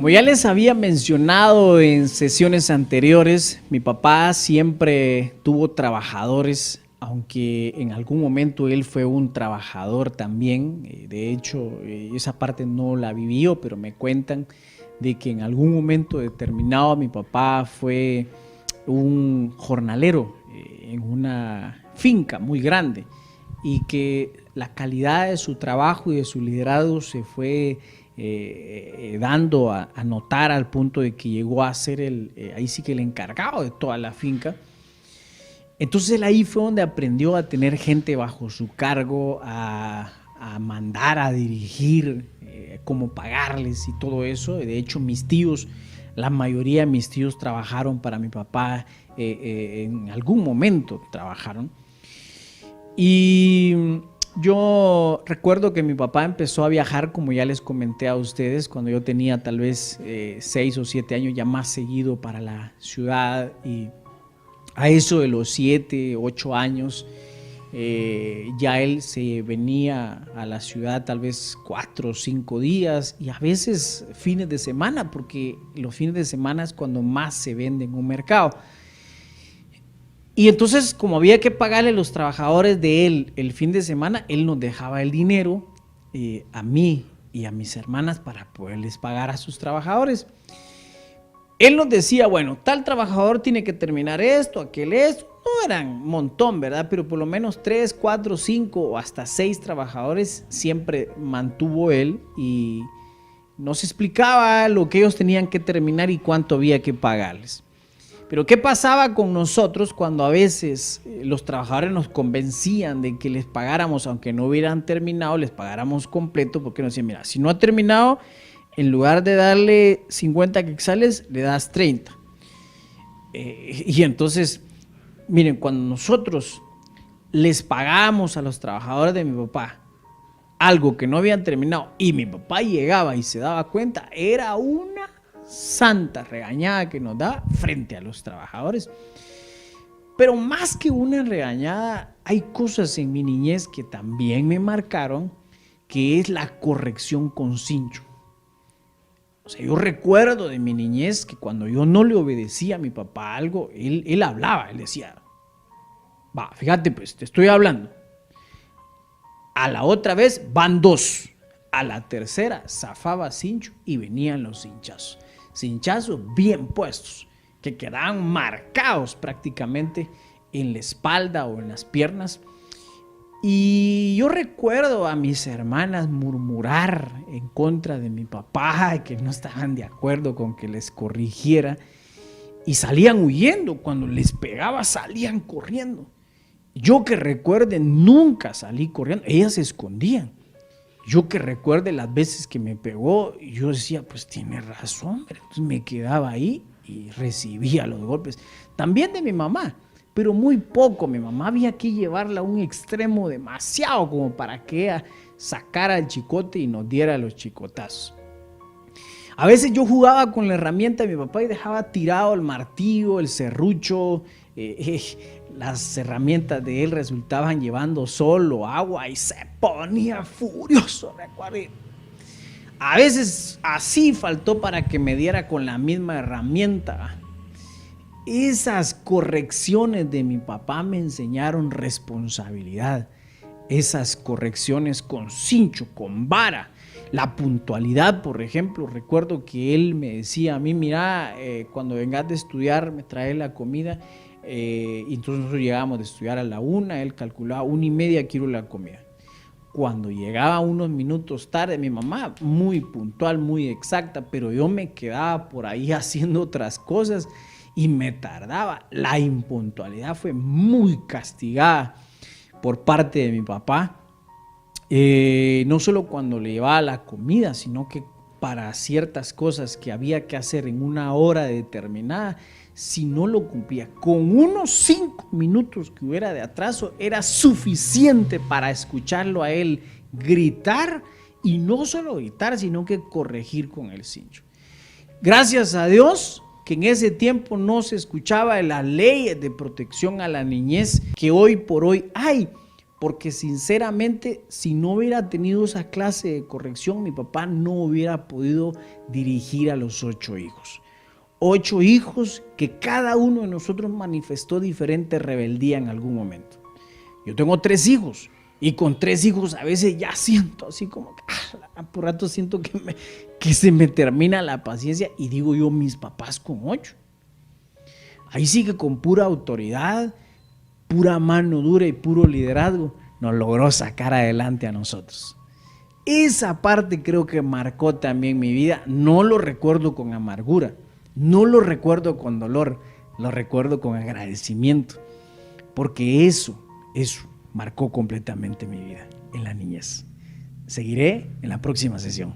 Como ya les había mencionado en sesiones anteriores, mi papá siempre tuvo trabajadores, aunque en algún momento él fue un trabajador también. De hecho, esa parte no la vivió, pero me cuentan de que en algún momento determinado mi papá fue un jornalero en una finca muy grande y que la calidad de su trabajo y de su liderazgo se fue dando a notar al punto de que llegó a ser ahí sí que el encargado de toda la finca. Entonces él ahí fue donde aprendió a tener gente bajo su cargo, a mandar, a dirigir, cómo pagarles y todo eso. De hecho, mis tíos, la mayoría de mis tíos trabajaron para mi papá, en algún momento trabajaron. Y yo recuerdo que mi papá empezó a viajar, como ya les comenté a ustedes, cuando yo tenía tal vez 6 o 7 años, ya más seguido para la ciudad, y a eso de los 7, 8 años, ya él se venía a la ciudad tal vez 4 o 5 días y a veces fines de semana, porque los fines de semana es cuando más se vende en un mercado. Y entonces, como había que pagarle a los trabajadores de él el fin de semana, él nos dejaba el dinero a mí y a mis hermanas para poderles pagar a sus trabajadores. Él nos decía, bueno, tal trabajador tiene que terminar esto, aquel esto. No eran un montón, ¿verdad? Pero por lo menos 3, 4, 5 o hasta 6 trabajadores siempre mantuvo él y nos explicaba lo que ellos tenían que terminar y cuánto había que pagarles. Pero ¿qué pasaba con nosotros cuando a veces los trabajadores nos convencían de que les pagáramos, aunque no hubieran terminado, les pagáramos completo? Porque nos decían, mira, si no ha terminado, en lugar de darle 50 quetzales, le das 30. Y entonces, miren, cuando nosotros les pagábamos a los trabajadores de mi papá algo que no habían terminado y mi papá llegaba y se daba cuenta, era una santa regañada que nos da frente a los trabajadores. Pero más que una regañada, hay cosas en mi niñez que también me marcaron, que es la corrección con cincho. O sea, yo recuerdo de mi niñez que cuando yo no le obedecía a mi papá algo, él hablaba, él decía, va, fíjate pues, te estoy hablando. A la otra vez van 2. A la tercera zafaba cincho y venían los cinchazos. Cinchazos bien puestos, que quedaban marcados prácticamente en la espalda o en las piernas. Y yo recuerdo a mis hermanas murmurar en contra de mi papá, que no estaban de acuerdo con que les corrigiera, y salían huyendo. Cuando les pegaba salían corriendo. Yo que recuerde nunca salí corriendo, ellas se escondían. Yo que recuerde las veces que me pegó, yo decía, pues tiene razón, pero entonces me quedaba ahí y recibía los golpes. También de mi mamá, pero muy poco. Mi mamá había que llevarla a un extremo demasiado como para que ella sacara el chicote y nos diera los chicotazos. A veces yo jugaba con la herramienta de mi papá y dejaba tirado el martillo, el serrucho. Las herramientas de él resultaban llevando sol o agua y se ponía furioso, recuerdo. A veces así faltó para que me diera con la misma herramienta. Esas correcciones de mi papá me enseñaron responsabilidad. Esas correcciones con cincho, con vara. La puntualidad, por ejemplo, recuerdo que él me decía a mí, mira, cuando vengas de estudiar me traes la comida. Y entonces nosotros llegábamos de estudiar a la 1, él calculaba 1:30 quiero la comida. Cuando llegaba unos minutos tarde, mi mamá muy puntual, muy exacta, pero yo me quedaba por ahí haciendo otras cosas y me tardaba. La impuntualidad fue muy castigada por parte de mi papá, no solo cuando le llevaba la comida, sino que para ciertas cosas que había que hacer en una hora determinada, si no lo cumplía con unos 5 minutos que hubiera de atraso, era suficiente para escucharlo a él gritar, y no solo gritar, sino que corregir con el cincho. Gracias a Dios que en ese tiempo no se escuchaba las leyes de protección a la niñez que hoy por hoy hay, porque sinceramente, si no hubiera tenido esa clase de corrección, mi papá no hubiera podido dirigir a los 8 hijos. 8 hijos que cada uno de nosotros manifestó diferente rebeldía en algún momento. Yo tengo 3 hijos y con 3 hijos a veces ya siento así como que por rato siento que se me termina la paciencia y digo yo, mis papás con 8. Ahí sí que con pura autoridad, pura mano dura y puro liderazgo nos logró sacar adelante a nosotros. Esa parte creo que marcó también mi vida. No lo recuerdo con amargura, no lo recuerdo con dolor, lo recuerdo con agradecimiento, porque eso marcó completamente mi vida en la niñez. Seguiré en la próxima sesión.